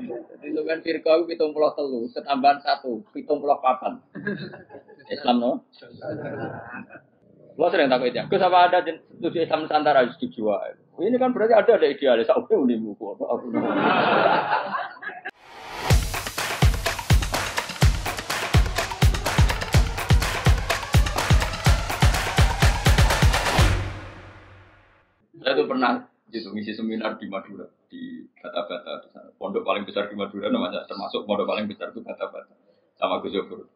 Jadi sampean firqa iku 73, ketambahan 1, 74. Islam no. Lo sering takut ya. Gus apa ada studi Islam Nusantara setuju wae. Ini kan berarti ada idealis aku unimu kok. Saya tuh pernah gitu ngisi seminar di Madura di Bata-Bata di sana. Pondok paling besar di Madura namanya termasuk pondok paling besar itu Bata-Bata sama Gus Yofur.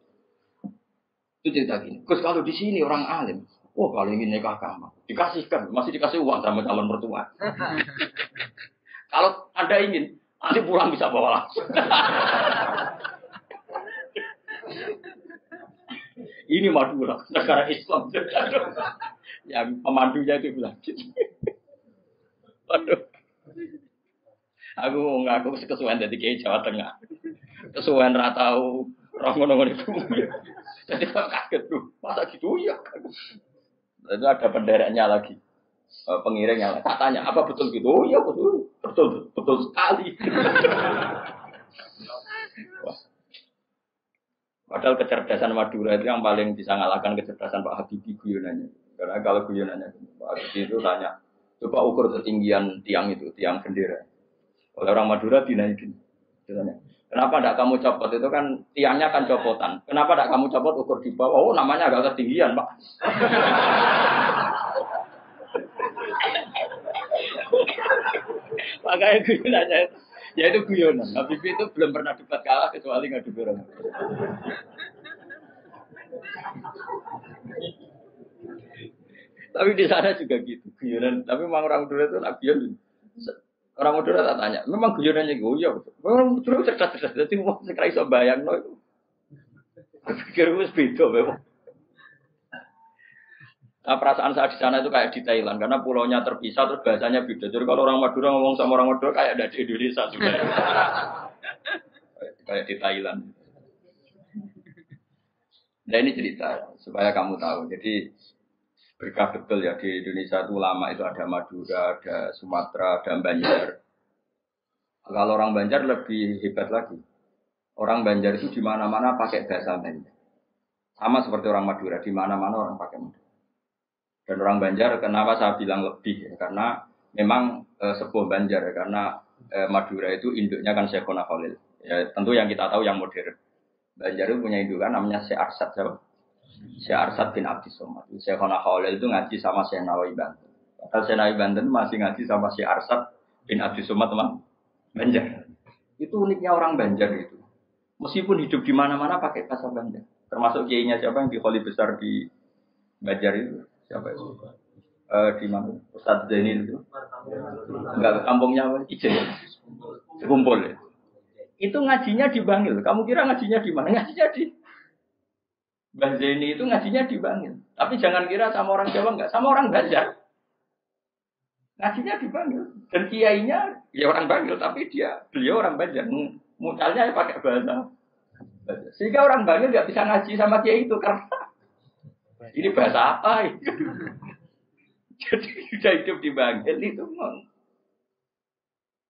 Itu cerita gini. Gus kalau di sini orang alim, wah kalau ingin nikah kamu dikasihkan, masih dikasih uang sama calon mertua. Kalau Anda ingin, nanti pulang bisa bawa langsung. Ini Madura, negara Islam. Yang pemandunya itu bilang. Waduh. Aku ngaku kesuwen dari Kiai Jawa Tengah. Kesuwen ra tau ora ngono-ngono itu. Jadi saya kaget tuh. Masa gitu ya? Itu ada pendereknya lagi. Pengiringnya lagi. Katanya, apa betul gitu? Oh iya betul. Betul sekali. Wah. Padahal kecerdasan Madura itu yang paling bisa ngalahkan kecerdasan Pak Habibie guyonannya. Karena kalau guyonannya Pak Habibie itu tanya, coba ukur ketinggian tiang itu, tiang bendera. Oleh orang Madura dinaikin. Ditanya, kenapa tidak kamu copot? Itu kan tiangnya kan copotan. Kenapa tidak kamu copot ukur di bawah? Oh, namanya agak ketinggian, Pak. Makanya guyonannya itu, ya itu guyonan. Habibie itu belum pernah debat kalah kecuali ngadu orang. Tapi di sana juga gitu, guyonan. Tapi memang orang Madura itu nak guyon. Orang Madura tak tanya, memang guyonannya goyo. Orang Madura cerdas-cerdas, jadi mau sekali iso bayangno itu. Pikir wis beda memang. Nah, perasaan saya di sana itu kayak di Thailand karena pulaunya terpisah terus bahasanya beda. Jadi kalau orang Madura ngomong sama orang Madura kayak ada di Indonesia juga. Kayak di Thailand. Nah ini cerita supaya kamu tahu. Jadi berkah betul ya di Indonesia itu lama itu ada Madura, ada Sumatera, ada Banjar. Kalau orang Banjar lebih hebat lagi. Orang Banjar itu di mana-mana pakai bahasa Banjar. Sama seperti orang Madura, di mana-mana orang pakai Madura. Dan orang Banjar kenapa saya bilang lebih? Ya, karena memang sebuah Banjar ya, karena Madura itu induknya kan Syekhona Khalil. Ya, tentu yang kita tahu yang modern. Banjar itu punya indukan namanya Syekh Arsad. Syekh Arsad bin Abdi Somad. Syekhona Khalil itu ngaji sama Syekh Nawawi Banten. Padahal Syekh Nawawi Banten masih ngaji sama Syekh Arsad bin Abdi Somad teman Banjar. Itu uniknya orang Banjar itu. Meskipun hidup di mana-mana pakai bahasa Banjar. Termasuk kiainya siapa yang di Kholi besar di Banjar itu? Siapa itu? Di mana? Ustadz Zainil itu. Enggak, kampungnya apa? Ijen. Kumpul ya. Itu ngajinya di Bangil. Kamu kira ngajinya di mana? Ngajinya di Mbah Zaini itu ngajinya di Bangil. Tapi jangan kira sama orang Jawa enggak, sama orang Banjar. Ngajinya di Bangil. Dan kiainya ya orang Bangil, tapi beliau orang Banjar. Mucalnya pakai bahasa Banjar. Sehingga orang Bangil enggak bisa ngaji sama kiai itu karena ini bahasa apa? Jadi sudah hidup di Bangil itu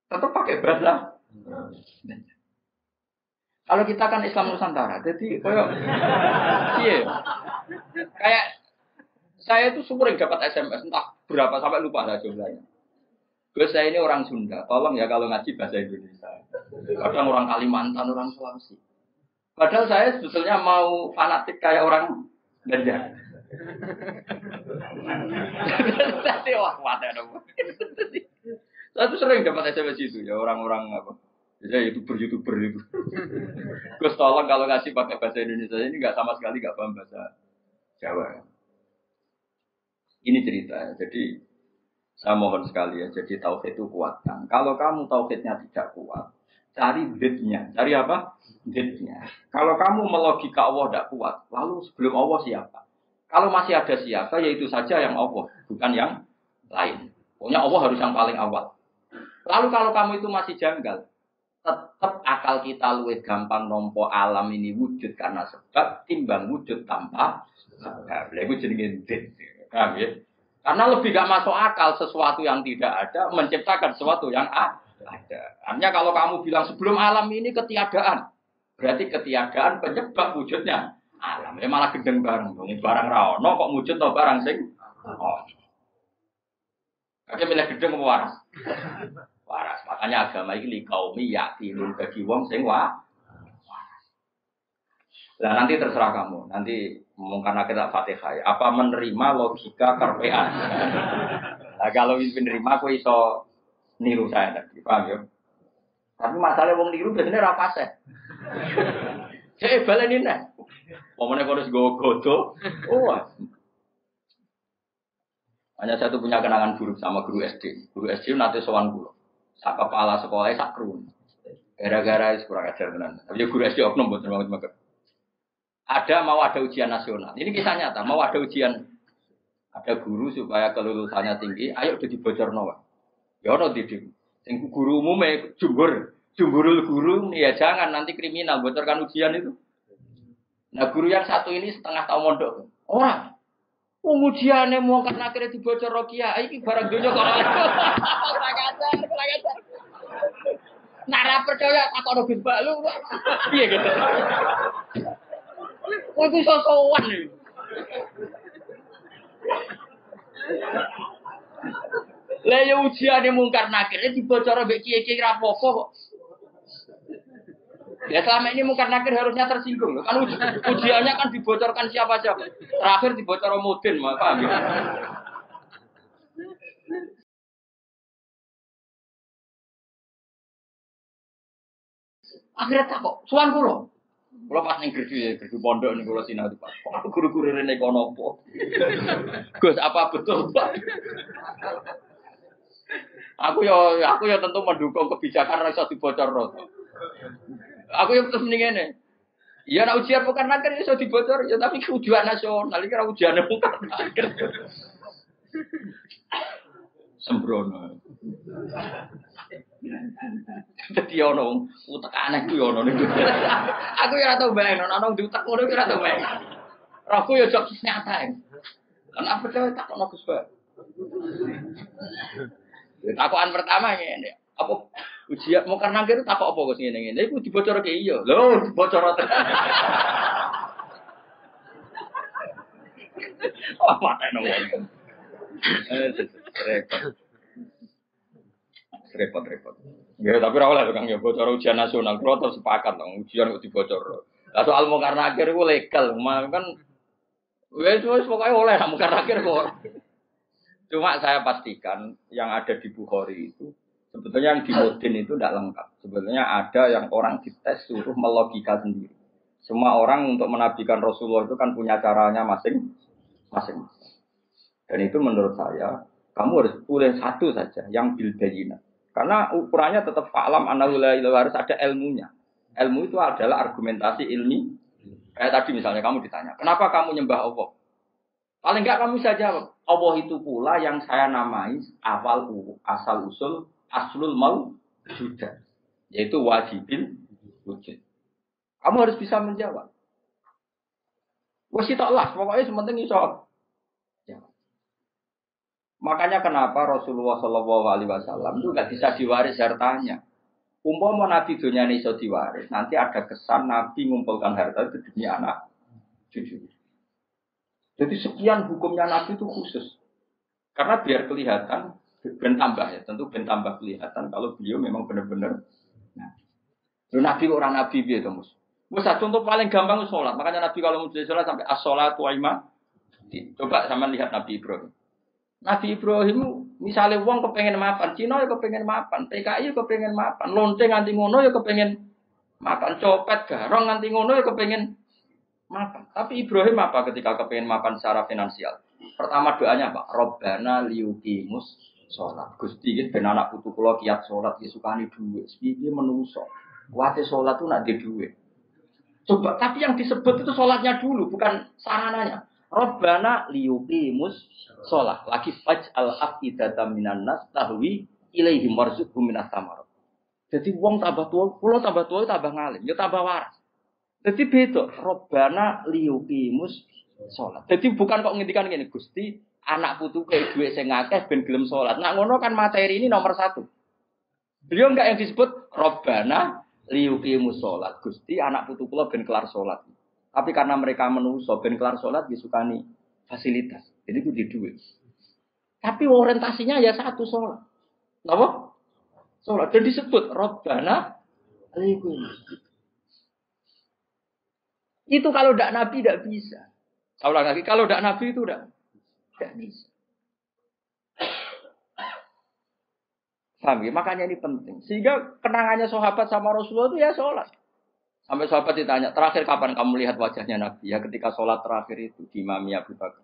tetap pakai bahasa. Kalau kita kan Islam Nusantara, jadi kayak saya itu sering dapat SMS entah berapa sampai lupa lah jumlahnya. Gus saya ini orang Sunda, tolong ya kalau ngaji bahasa Indonesia. Kadang orang Kalimantan, orang Sulawesi. Padahal saya sebetulnya mau fanatik kayak orang Banjar. Jadi wah mata dong. Saya tuh sering dapat SMS itu ya orang-orang apa? Ya YouTuber itu. Gus tolong kalau ngasih pakai bahasa Indonesia ini nggak sama sekali nggak paham bahasa Jawa. Ini cerita. Jadi saya mohon sekali ya. Jadi tauhid itu kuatkan. Kalau kamu tauhidnya tidak kuat, cari zitnya. Cari apa? Zitnya. Kalau kamu melogika Allah tidak kuat, lalu sebelum Allah siapa? Kalau masih ada siapa, yaitu saja yang Allah, bukan yang lain. Pokoknya Allah harus yang paling awal. Lalu kalau kamu itu masih janggal, tetap akal kita luwih gampang nompo alam ini wujud karena sebab timbang wujud tanpa sebab. Lha iku jenenge zit. Paham ya? Karena lebih gak masuk akal sesuatu yang tidak ada menciptakan sesuatu yang ada. Ada. Artinya kalau kamu bilang sebelum alam ini ketiadaan, berarti ketiadaan penyebab wujudnya alam. Ya malah gendeng bareng. Barang ra ono kok wujud to barang sing oh. Kakek milih gedeng apa waras? Waras. Makanya agama ini kaumi yakinun bagi wong sing waras. Nah nanti terserah kamu. Nanti karena kita Fatihah. Apa menerima logika karpean? Nah kalau menerima aku iso niru saya tadi. Paham ya? Tapi masalah wong niru biasanya ra fase. Saya balenin nih. Momennya kau harus godo. Oh. Hanya satu punya kenangan buruk sama guru SD. Guru SD nanti sowan kula. Sak kepala sekolahnya sak kru. Gara-gara kurang ajar tenan. Tapi guru SD oknum mboten banget. Mau ada ujian nasional. Ini kisah nyata, mau ada ujian. Ada guru supaya kelulusannya tinggi, ayo udah dibocorno wae. Ya ono didik. Sing guru umumnya jumburul guru ya jangan nanti kriminal bocorkan ujian itu. Nah guru yang satu ini setengah tahun mondok. Orang ujiannya mau karena akhirnya dibocor Rokia, iki barang dunia kok ora ngajar. Nara percaya tak ono Gus Balu. Piye gitu. Kowe iku sosowan iki. Lah ya ujiane mungkar nakir dibocor mbek kiye-kiye ra apa-apa kok. Ya selama ini mungkar nakir harusnya tersinggung. Kan ujiannya kan dibocorkan siapa-siapa. Terakhir dibocor Mudin, paham ya? Akhirnya tak kok, suan kula. Kula pas ning gerdu pondok ning kula sinau Pak. Kok guru-guru rene kono apa? Gus, apa betul, Pak? Aku ya tentu mendukung kebijakan ra iso dibocor. Aku yang terus mending ngene. Ya nek ujian bukan nakir iso dibocor ya tapi ujian nasional iki ora ujiane bukan nakir. Sembrono. Dadi ono utek aneh ku yo ono niku. Aku ya ora tau bayang ono diutek ngono ki ora tau bayang. Aku ya jok nyata. Kan apa cewek tak ono Gus Pak. Takokan pertama ngene. Apa ujian mau karena kira takok apa Gus ngene-ngene. Iku dibocorke iya. Lho, dibocor tenan. Apa tenan wong. Repot. Ya tapi ora oleh Kang ya bocor ujian nasional. Kulo terus sepakat dong ujian kok dibocor. Lah soal mau karena akhir iku legal, kan wis pokoke oleh mau karena akhir kok. Cuma saya pastikan yang ada di Bukhari itu sebetulnya yang di Mudin itu tidak lengkap. Sebetulnya ada yang orang dites suruh melogika sendiri. Semua orang untuk menabikan Rasulullah itu kan punya caranya masing-masing. Dan itu menurut saya kamu harus pilih satu saja yang bil bayyinah. Karena ukurannya tetap fa'lam annahu la ilaha harus ada ilmunya. Ilmu itu adalah argumentasi ilmi. Kayak tadi misalnya kamu ditanya, kenapa kamu nyembah Allah? Paling enggak kamu bisa jawab, Allah itu pula yang saya namai asal usul aslul mawjudah, yaitu wajibil wujud. Kamu harus bisa menjawab. Wes tok lah, pokoknya sementing iso. Makanya kenapa Rasulullah Shallallahu Alaihi Wasallam itu nggak bisa diwaris hartanya. Umpama Nabi dunia ini iso diwaris, nanti ada kesan Nabi mengumpulkan harta itu demi anak cucu. Jadi sekian hukumnya Nabi itu khusus. Karena biar kelihatan, ben tambah ya, tentu ben tambah kelihatan kalau beliau memang benar-benar. Nah, Nabi orang Nabi biasa mus. Misal contoh paling gampang sholat. Makanya Nabi kalau mau sholat sampai as-sholatu wa imam. Coba sama lihat Nabi Ibrahim. Nabi Ibrahim misalnya wong kepengen mapan, Cina ya kepengen mapan, PKI ya kepengen mapan, lonceng nganti ngono ya kepengen mapan, copet garong nganti ngono ya kepengen mapan. Tapi Ibrahim apa ketika kepengen mapan secara finansial? Pertama doanya apa? Robbana liyuqimus sholat. Gusti iki ben anak putu kula kiat sholat iki sukani dhuwit. Iki menungso. Kuwate sholat tuh nak di dhuwit. Coba tapi yang disebut itu sholatnya dulu bukan sarananya. Rabbana liyuqimus shalah lagi faj'al afidata minan nas tahwi ilaihim warzuqhum minas samarat. Jadi wong tambah tua, kula tambah tua tambah ngalim, ya tambah waras. Jadi beda, Rabbana liyuqimus shalah. Jadi bukan kok ngendikan ngene, Gusti, anak putu kayak duwe sing akeh ben gelem salat. Nah ngono kan materi ini nomor 1. Beliau enggak yang disebut Robbana liyuqimus sholat. Gusti anak putu kula ben kelar sholat. Tapi karena mereka menungso ben kelar sholat disukani fasilitas. Jadi itu di duit. Tapi orientasinya ya satu sholat. Apa? Sholat. Dan disebut Robbana liyuqimus. Itu kalau tidak Nabi tidak bisa. Saya ulang lagi, kalau tidak Nabi itu tidak bisa. Paham ya? Makanya ini penting. Sehingga kenangannya sahabat sama Rasulullah itu ya sholat. Sampai sahabat ditanya, terakhir kapan kamu lihat wajahnya Nabi? Ya ketika sholat terakhir itu di Imami Abu Bakar.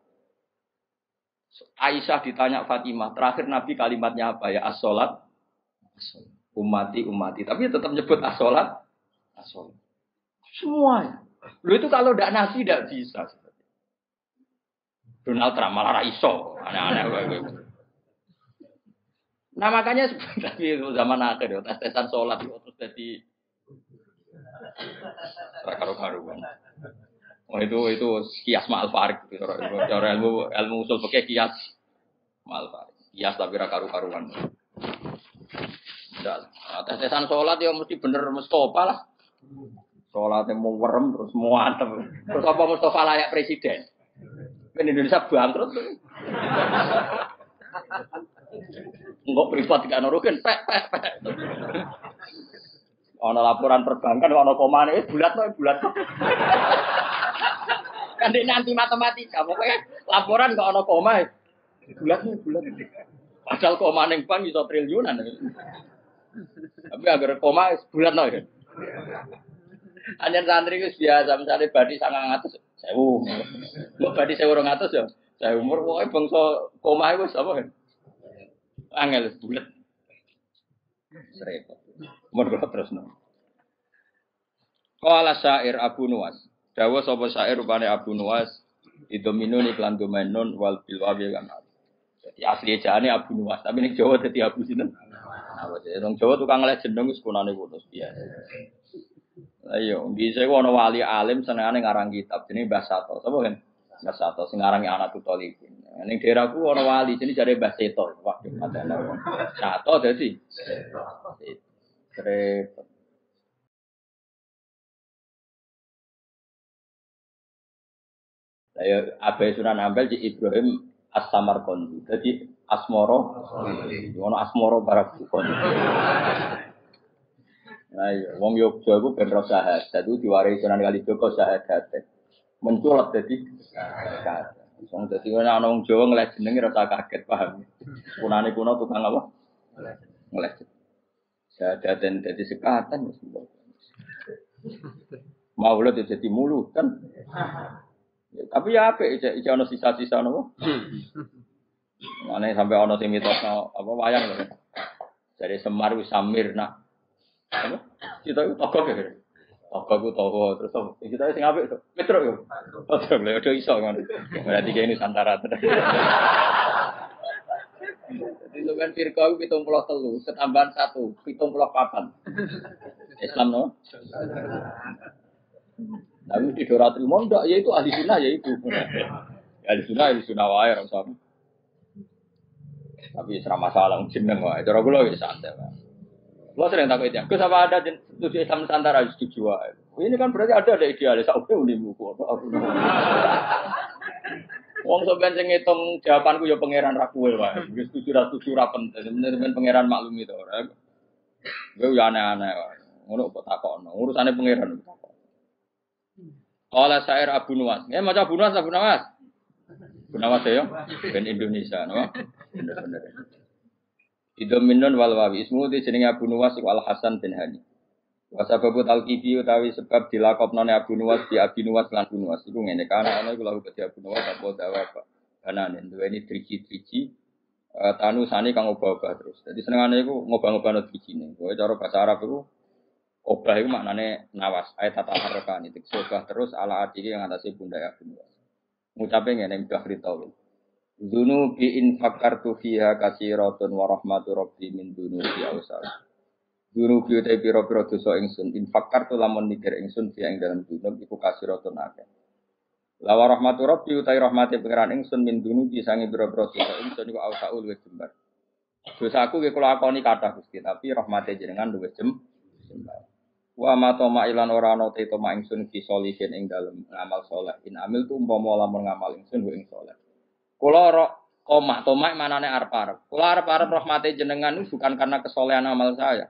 Aisyah ditanya Fatimah, terakhir Nabi kalimatnya apa ya? As-sholat, umati, umati. Tapi tetap nyebut as-sholat, as-sholat. Semuanya. Lu itu kalau tidak Nabi tidak bisa. Donald Trump malah iso, aneh-aneh. Nah makanya tapi itu zaman akhir, tes-tesan sholat itu terus jadi karu-karuan. Oh itu kias ma'al farik, cara ilmu usul pakai kias ma'al farik, kias tapi karu-karuan. Tes-tesan sholat ya mesti bener Mustafa lah. Sholatnya mau werem terus mau antem. Terus apa Mustafa layak presiden? Kan Indonesia bangkrut tuh. Enggak privat gak nurukin, pek. Ono laporan perbankan, ono komane, bulat. Kan dia nanti matematika, pokoknya laporan gak ono koma, bulat. Padahal koma neng bank bisa triliunan. Tapi agar koma bulat no. Hanya santri itu biasa, misalnya badi 900, 1.000. Mau badi 1.200 ya, saya umur pokoknya bangsa koma itu apa kan? Angel bulat. Serempet. Umur terus no. Qala syair Abu Nuwas. Dawa sapa syair rupane Abu Nuwas idominun iklan domenun wal bilwawi kan. Jadi asli ejane Abu Nuwas, tapi ning Jawa dadi Abu sinten? Apa sih? Nang Jawa tukang leh jeneng wis kunane putus biasa. Ayo, bisa ono wali alim senengane ngarang kitab jenenge Mbah Sato. Sapa kan? Mbah Sato sing ngarangi anak tutolikin. Ning daerahku ono wali jenenge jare Mbah Seto. Wah, padahal Sato dadi Seto. Repot. Saya Abai Sunan Ampel di Ibrahim As-Samarqandi. Jadi Asmoro, ono Asmoro Barakukon. Nah, iya, wong Yogya iku ben ro syahadat, itu diwarisi Sunan Kalijaga syahadat. Menculat dadi syahadat. Wong dadi ana wong Jawa ngeleh jenenge rasa kaget, paham. Kunane kuno tukang apa? Ngeleh. Syahadat dadi sekatan wis. Maulid jadi mulu kan. Ya, tapi ya apik iki ana sisa-sisa napa? Mane sampai ana sing mitosno apa wayang lho. Dari Semar wis Samir nak. Apa? Kita itu togok ya. Togok ku togok terus kita sing apik to. Petro yo. Togok lho udah iso ngono. Berarti kayak Nusantara. Jadi itu kan firqah 73, ketambahan 1, 74. Islam no. Tapi di Dorat Ilmu enggak, ya itu ahli sunnah ya itu. Ahli sunnah wae ora usah. Tapi serama masalah jeneng wae. Cara kula wis santai wae. Lo sering takut itu. Gus apa ada studi Islam Nusantara setuju wae. Ini kan berarti ada idealis aku unimu kok. Wong sampean sing ngitung jawabanku ya pangeran ra kowe wae. Wis setuju ra penting. Bener-bener pangeran maklum itu ora. Gue ya aneh-aneh wae. Ngono kok takokno. Urusane pangeran. Qala syair Abu Nuwas. Maca Abu Nuwas, Abu Nuwas. Abu Nuwas ya, ben Indonesia, no? Bener-bener. Idominun wal wawi ismu di jenenge Abu Nuwas Al Hasan bin Hani. Wa sababu talqifi utawi sebab dilakopnone Abu Nuwas di Abi Nuwas lan Abu Nuwas iku ngene kana ana iku lahu kedhi Abu Nuwas apa dawa apa. Kanane duweni driji-driji tanu sani kang obah-obah terus. Dadi senengane iku ngobah-ngobahno drijine. Kowe cara bahasa Arab iku obah itu maknanya nawas, ayat tata harokan itu sobah terus ala adili yang atasnya bunda ya bunda. Ngucapin yang bahri tawil. Dunu bi infakar tu fiha kasirotun warahmatu robbi min dunu bi awsal. Dunu bi utai piro dosa ingsun infakar tu lamun mikir ingsun fiha ing dalam dunu iku kasirotun akeh. La warahmatu robbi utai rahmati pengeran ingsun min dunu bi sangi piro dosa ingsun iku awsaul wis jembar. Dosaku nggih kula akoni kathah Gusti, tapi rahmate jenengan luwih jembar. Wa ma toma ilan ora ana te toma ingsun fi solihin ing dalem ngamal saleh. In amil tu umpama lamun ngamal ingsun ing saleh. Kula tomak manane arep-arep. Kula arep-arep rahmate jenengan itu bukan karena kesolehan amal saya.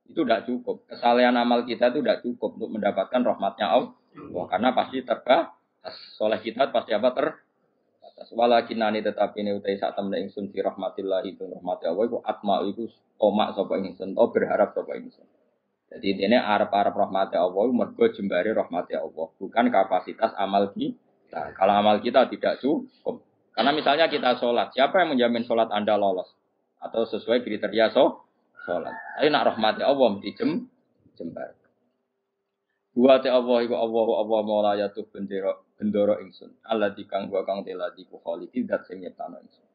Itu tidak cukup. Kesalehan amal kita itu tidak cukup untuk mendapatkan rahmatnya Allah. Karena pasti terbatas. Soleh kita pasti apa terbatas. Walakinani tetapi ini utai saat temen ingsun fi rahmatillah itu rahmati Allah itu atma itu tomak sapa ingsun atau berharap sapa ingsun. Jadi ini arep-arep rahmati Allah mergo jembari rahmati Allah, bukan kapasitas amal kita. Kalau amal kita tidak cukup. Karena misalnya kita sholat, siapa yang menjamin sholat Anda lolos? Atau sesuai kriteria sholat. Tapi nak rahmati Allah mesti jembar. Wa ta Allah iku Allah maula yatuh bendoro ingsun. Allah dikang wa kang teladi ku kholiki zat sing nyiptano ingsun.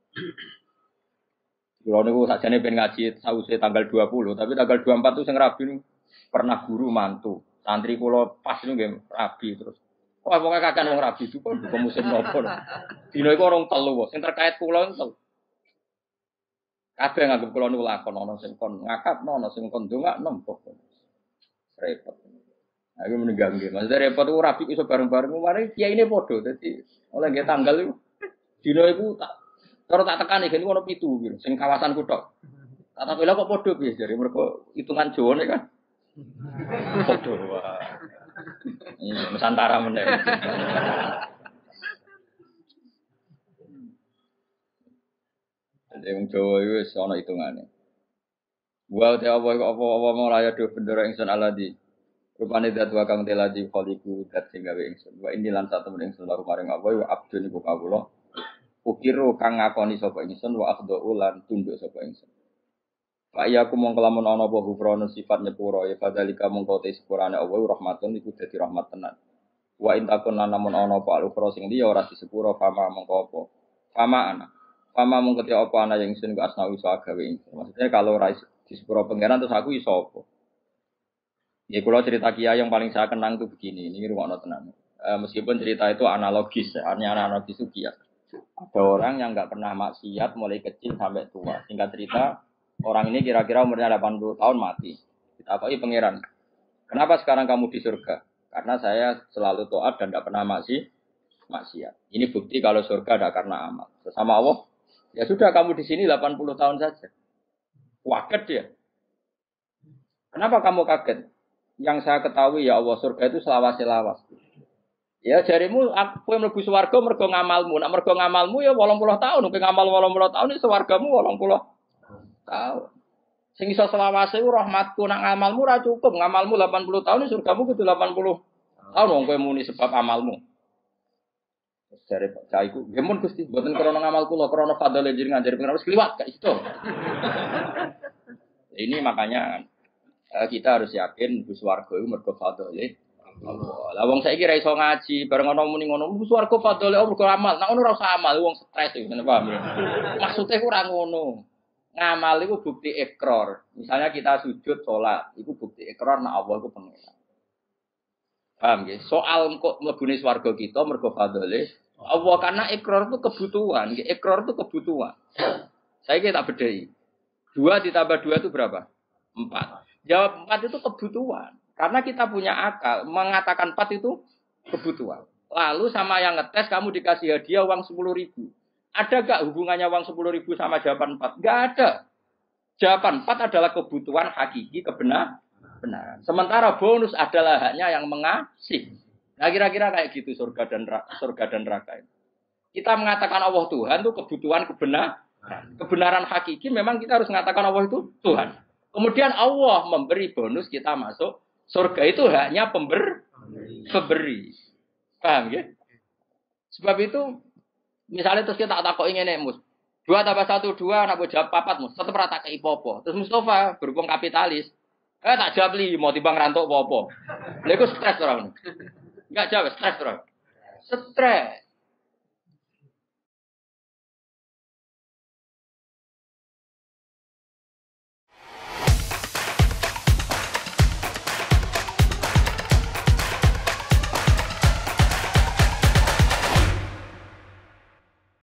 Kulo niku sakjane ben ngaji sause tanggal 20, tapi tanggal 24 itu sing rabi niku pernah guru mantu. Santri kula pas niku nggih rabi terus. Wah, pokoke kakean wong rabi itu kok musim nopo. Dina iku orang telu, sing terkait kula itu. Kabeh nganggep kula niku lakon ana sing kon ngakapno, ana sing kon ndongakno kok. Repot. Aku meninggal nggih. Maksudnya repot ku rabi iso bareng-bareng mari kiyaine padha. Dadi oleh nggih tanggal iku dina iku cara tak tekani gen ono 7 gitu, sing kawasan kutok. Tak tak kok padha piye jare mergo hitungan Jawane kan. Padha wae. Iya, Nusantara meneh. Jadi wong Jawa iku wis ana hitungane. Wa ta apa mau raya do bendera ingsun aladi. Rupane dat wa kang teladi khaliqu dat sing gawe ingsun. Wa ini lan satu ingsun laru maring apa wa abdun iku kawula. Ukiru kang ngakoni sapa ingsun wa akhdhu lan tunduk sapa ingsun. Fa iya aku mong kelamun ana apa hufrana sifat nyepuro ya padalika mongko te sepurane Allah rahmatun iku dadi rahmat tenan. Wa intakun lan namun ana apa al-ukhra sing liya ora disepuro fama mongko apa. Fama mongko te apa ana yang ingsun ku asna iso gawe ingsun. Maksudnya kalau ora disepuro pangeran terus aku iso apa. Ya kalau cerita kiai yang paling saya kenang itu begini, ini rumah tenang. Meskipun cerita itu analogis, hanya analogis itu kiai. Ada orang yang nggak pernah maksiat mulai kecil sampai tua. Singkat cerita, orang ini kira-kira umurnya 80 tahun mati. Kita apa pangeran? Kenapa sekarang kamu di surga? Karena saya selalu taat dan tidak pernah maksiat. Ini bukti kalau surga ada karena amal. Bersama Allah, ya sudah kamu di sini 80 tahun saja. Kaget dia. Kenapa kamu kaget? Yang saya ketahui ya Allah surga itu selawas-selawas. Ya jarimu aku yang mlebu swarga mergo ngamalmu. Nek mergo ngamalmu ya 80 tahun, nek ngamal 80 tahun iki swargamu 80 tahun. Sing iso selawase ku rahmatku, nek ngamalmu ora cukup, ngamalmu 80 tahun surgamu kudu 80 tahun wong kowe muni sebab amalmu. Jare Pak Cai ku, nggih mun Gusti, mboten krana ngamal kula, krana fadhole jenengan jare pengen wis kliwat gak iso. Ini makanya kita harus yakin bus warga itu mergo fadhole Allah. Lah wong saiki ra iso ngaji, bareng ana muni ngono, bus warga fadhole Allah mergo amal. Nek ngono ora usah amal, wong stres iki, paham ya? Maksude ku ora ngono. Ngamal iku bukti ikrar. Misalnya kita sujud salat, iku bukti ikrar nek Allah iku pengen. Paham nggih? Soal kok mlebune swarga kita mergo fadhole Allah karena ikrar itu kebutuhan, ikrar itu kebutuhan. Saya tak bedai. 2 ditambah 2 itu berapa? 4. Jawab 4 itu kebutuhan. Karena kita punya akal, mengatakan 4 itu kebutuhan. Lalu sama yang ngetes kamu dikasih hadiah uang 10.000. Ada gak hubungannya uang 10.000 sama jawaban 4? Gak ada. Jawaban 4 adalah kebutuhan hakiki kebenaran. Sementara bonus adalah haknya yang mengasih. Nah kira-kira kayak gitu surga dan neraka. Kita mengatakan Allah Tuhan itu kebutuhan kebenaran. Kebenaran hakiki memang kita harus mengatakan Allah itu Tuhan. Kemudian Allah memberi bonus kita masuk surga itu hanya pemberi. Paham ya? Sebab itu misalnya terus kita tak kok ingin mus 2 tambah 1 2 nak jawab 4 mus tetap rata ke ipopo. Terus Mustafa berhubung kapitalis tak jawab 5 timbang rantuk apa-apa. Lha iku stres ora. Enggak jawab stres ora. Stres.